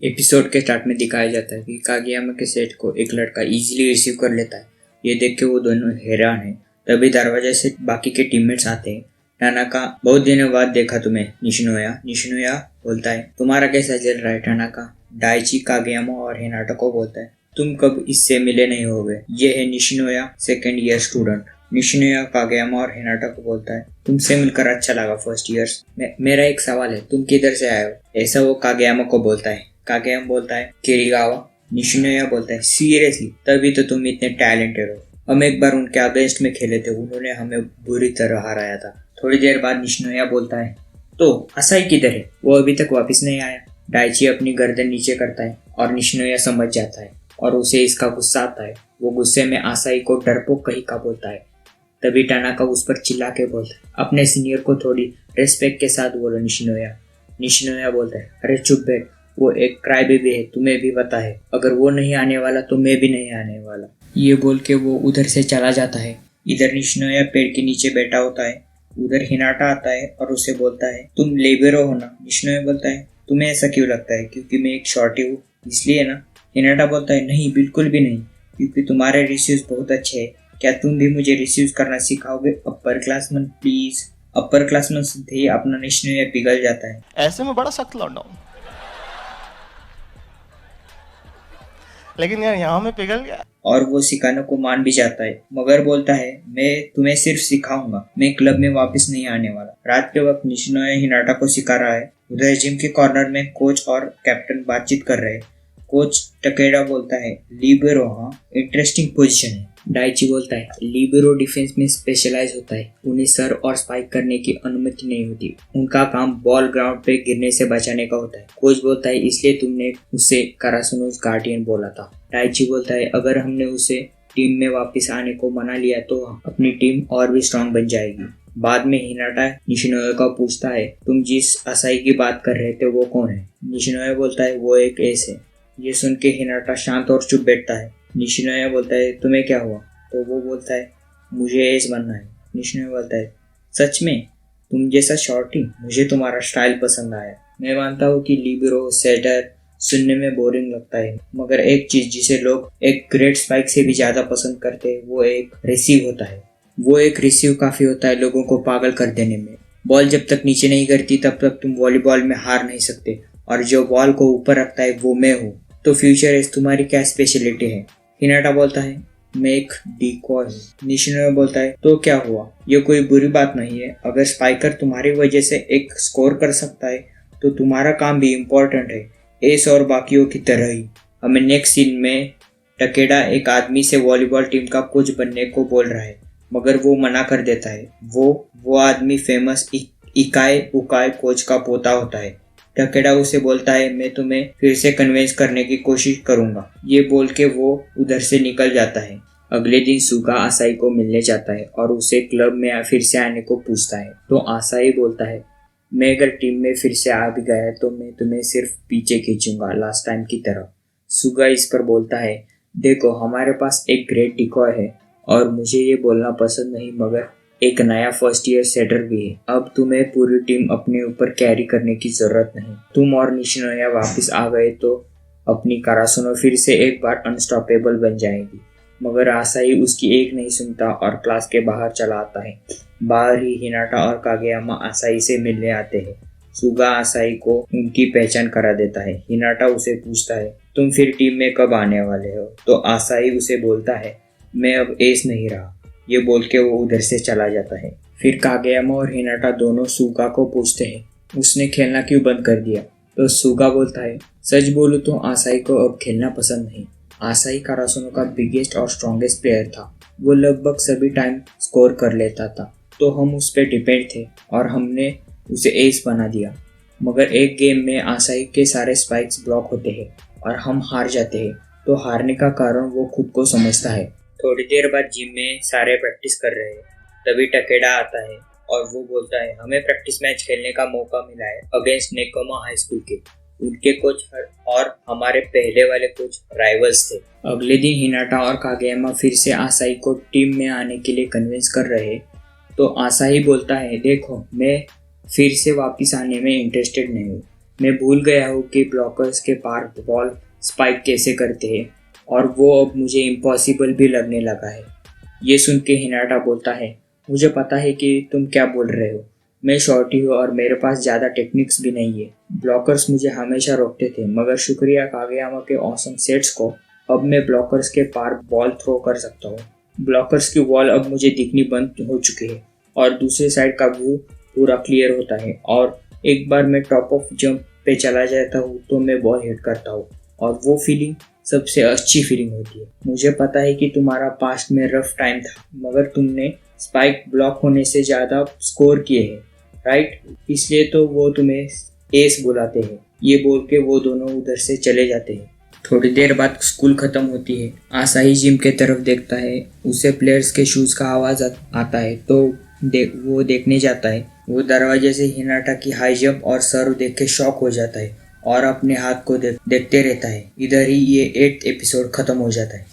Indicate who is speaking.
Speaker 1: Episode के start में दिखाया जाता है कि कागेयामा के सेट को एक लड़का इजीली रिसीव कर लेता है। ये देख के वो दोनों हैरान हैं। तभी दरवाजे से बाकी के टीममेट्स आते हैं। टानाका, बहुत दिनों बाद देखा तुम्हें निशिनोया। निशिनोया बोलता है, तुम्हारा कैसा चल रहा है टानाका। डाइची कागेयामा और हिनाटा को बोलता है, तुम कब इससे मिले नहीं होगे। ये है निशिनोया, सेकेंड ईयर स्टूडेंट। निशिनोया कागेयामा और हिनाटा को बोलता है, तुमसे मिलकर अच्छा लगा फर्स्ट ईयर्स। मेरा एक सवाल है, तुम किधर से आए हो। ऐसा वो कागेयामा को बोलता है। कागेयामा बोलता है, किरीगावा। निशिनोया बोलता है, सीरियसली, तभी तो तुम इतने टैलेंटेड हो। हम एक बार उनके अगेंस्ट में खेले थे, उन्होंने हमें बुरी तरह हराया था। थोड़ी देर बाद निशिनोया बोलता है, तो असाई किधर है, वो अभी तक वापस नहीं आया। डाइची अपनी गर्दन नीचे करता है और निशिनोया समझ जाता है और उसे इसका गुस्सा आता है। वो गुस्से में असाई को डरपोक कहीं का बोलता है। तभी टानाका उस पर चिल्ला के बोलता है, अपने सीनियर को थोड़ी रेस्पेक्ट के साथ बोलो निशिनोया। निशिनोया बोलता है, अरे चुप बैठ, वो एक क्राई बेबी है, तुम्हें भी पता है। अगर वो नहीं आने वाला तो मैं भी नहीं आने वाला। ये बोल के वो उधर से चला जाता है। इधर निशिनोया पेड़ के नीचे बैठा होता है। उधर हिनाटा आता है और उसे बोलता है, तुम लेबेरो हो ना। निशिनोया बोलता है, तुम्हें ऐसा क्यों लगता है, क्योंकि मैं एक शॉर्टी हूँ इसलिए ना। हिनाटा बोलता है, नहीं, बिल्कुल भी नहीं, क्योंकि तुम्हारे रिसीव्स बहुत अच्छे हैं। क्या तुम भी मुझे रिसीव करना सिखाओगे अपर क्लासमैन प्लीज। अपर क्लासमैन सुनते ही अपना निशिनोया पिघल जाता है।
Speaker 2: ऐसे में बड़ा सख्त लौंडा हूं, लेकिन यार यहाँ में पिघल गया।
Speaker 1: और वो सिखाने को मान भी जाता है, मगर बोलता है, मैं तुम्हें सिर्फ सिखाऊंगा, मैं क्लब में वापस नहीं आने वाला। रात के वक्त निशिनोया हिनाटा को सिखा रहा है। उधर जिम के कॉर्नर में कोच और कैप्टन बातचीत कर रहे हैं। कोच टकेडा बोलता है, लिबेरो, हाँ, इंटरेस्टिंग पोजीशन है। डाइची बोलता है, लिबेरो डिफेंस में स्पेशलाइज होता है, उन्हें सर और स्पाइक करने की अनुमति नहीं होती। उनका काम बॉल ग्राउंड पे गिरने से बचाने का होता है। कोच बोलता है, इसलिए तुमने उसे कारासुनोस गार्डियन बोला था। डाइची बोलता है, अगर हमने उसे टीम में वापस आने को मना लिया तो अपनी टीम और भी स्ट्रांग बन जाएगी। बाद में हिनाटा निशिनोया को पूछता है, तुम जिस असाई की बात कर रहे थे वो कौन है। निशिनोया बोलता है, वो एक एस है। ये सुन के हिनाटा शांत और चुप बैठता है। निशिनोया बोलता है, तुम्हें क्या हुआ। तो वो बोलता है, मुझे एस बनना है। निशिनोया बोलता है, सच में, तुम जैसा शॉर्टी, मुझे तुम्हारा स्टाइल पसंद आया। मैं मानता हूँ कि लिबेरो सेटर सुनने में बोरिंग लगता है, मगर एक चीज जिसे लोग एक ग्रेट स्पाइक से भी ज्यादा पसंद करते हैं वो एक रिसीव होता है। वो एक रिसीव काफी होता है लोगों को पागल कर देने में। बॉल जब तक नीचे नहीं गिरती तब तक तुम वॉलीबॉल में हार नहीं सकते, और जो बॉल को ऊपर रखता है वो मैं हूँ। तो फ्यूचर एज तुम्हारी क्या स्पेशलिटी है। हिनाटा बोलता है, मैं एक डिकॉय हूँ। निशिनोया बोलता है, तो क्या हुआ, ये कोई बुरी बात नहीं है। अगर स्पाइकर तुम्हारी वजह से एक स्कोर कर सकता है तो तुम्हारा काम भी इम्पोर्टेंट है, एस और बाकियों की तरह ही। हमें नेक्स्ट सीन में टकेडा एक आदमी से वॉलीबॉल टीम का कोच बनने को बोल रहा है, मगर वो मना कर देता है। वो आदमी फेमस इकाई उकाई कोच का पोता होता है। टकेडा उसे बोलता है, मैं तुम्हें फिर से कन्विंस करने की कोशिश करूंगा। ये बोल के वो उधर से निकल जाता है। अगले दिन सुगा आसाई को मिलने जाता है और उसे क्लब में फिर से आने को पूछता है। तो आसाई बोलता है, मैं अगर टीम में फिर से आ भी गया तो मैं तुम्हें सिर्फ पीछे खींचूंगा लास्ट टाइम की तरह। सुगा इस पर बोलता है, देखो, हमारे पास एक ग्रेट डिकॉय है और मुझे ये बोलना पसंद नहीं, मगर एक नया फर्स्ट ईयर सेटर भी है। अब तुम्हें पूरी टीम अपने ऊपर कैरी करने की जरूरत नहीं। तुम और निशिनोया वापस आ गए तो अपनी कारासुनो फिर से एक बार अनस्टॉपेबल बन जाएगी। मगर आसाई उसकी एक नहीं सुनता और क्लास के बाहर चला आता है। बाहर ही हिनाटा और कागेयामा आसाई से मिलने आते हैं। सुगा आसाई को उनकी पहचान करा देता है। हिनाटा उसे पूछता है, तुम फिर टीम में कब आने वाले हो। तो आसाई उसे बोलता है, मैं अब एस नहीं रहा। ये बोल के वो उधर से चला जाता है। फिर कागेयामा और हिनाटा दोनों सुगा को पूछते हैं, उसने खेलना क्यों बंद कर दिया। तो सुगा बोलता है, सच बोलूं तो आसाई को अब खेलना पसंद नहीं। आसाई कारासुनो का बिगेस्ट और स्ट्रॉन्गेस्ट प्लेयर था। वो लगभग सभी टाइम स्कोर कर लेता था, तो हम उस पर डिपेंड थे और हमने उसे एस बना दिया। मगर एक गेम में आसाई के सारे स्पाइक्स ब्लॉक होते हैं और हम हार जाते हैं, तो हारने का कारण वो खुद को समझता है। थोड़ी देर बाद जिम में सारे प्रैक्टिस कर रहे हैं। तभी टकेडा आता है और वो बोलता है, हमें प्रैक्टिस मैच खेलने का मौका मिला है अगेंस्ट नेकोमा हाई स्कूल के। उनके कोच और हमारे पहले वाले कोच राइवल्स थे। अगले दिन हिनाटा और कागेयामा फिर से आसाई को टीम में आने के लिए कन्विंस कर रहे। तो आसाई बोलता है, देखो, मैं फिर से वापस आने में इंटरेस्टेड नहीं हूँ। मैं भूल गया हूँ कि ब्लॉकर्स के पार बॉल स्पाइक कैसे करते हैं और वो अब मुझे इम्पॉसिबल भी लगने लगा है। ये सुन के हिनाटा बोलता है, मुझे पता है कि तुम क्या बोल रहे हो। मैं शॉर्टी हूँ और मेरे पास ज़्यादा टेक्निक्स भी नहीं है। ब्लॉकर्स मुझे हमेशा रोकते थे, मगर शुक्रिया कागेयामा के ऑसम सेट्स को अब मैं ब्लॉकर्स के पार बॉल थ्रो कर सकता हूँ। ब्लॉकर्स की वॉल अब मुझे दिखनी बंद हो चुकी है और दूसरी साइड का व्यू पूरा क्लियर होता है और एक बार मैं टॉप ऑफ जंप पे चला जाता हूँ तो मैं बॉल हिट करता हूँ और वो फीलिंग सबसे अच्छी फीलिंग होती है। मुझे पता है कि तुम्हारा पास्ट में रफ टाइम था, मगर तुमने स्पाइक ब्लॉक होने से ज़्यादा स्कोर किए हैं, राइट? इसलिए तो वो तुम्हें एस बुलाते हैं। ये बोल के वो दोनों उधर से चले जाते हैं। थोड़ी देर बाद स्कूल खत्म होती है। आसाही जिम के तरफ देखता है, उसे प्लेयर्स के शूज़ का आवाज़ आता है तो वो देखने जाता है। वो दरवाजे से हिनाटा की हाई जंप और सर्व देख के शॉक हो जाता है और अपने हाथ को देखते रहता है। इधर ही ये 8th एपिसोड खत्म हो जाता है।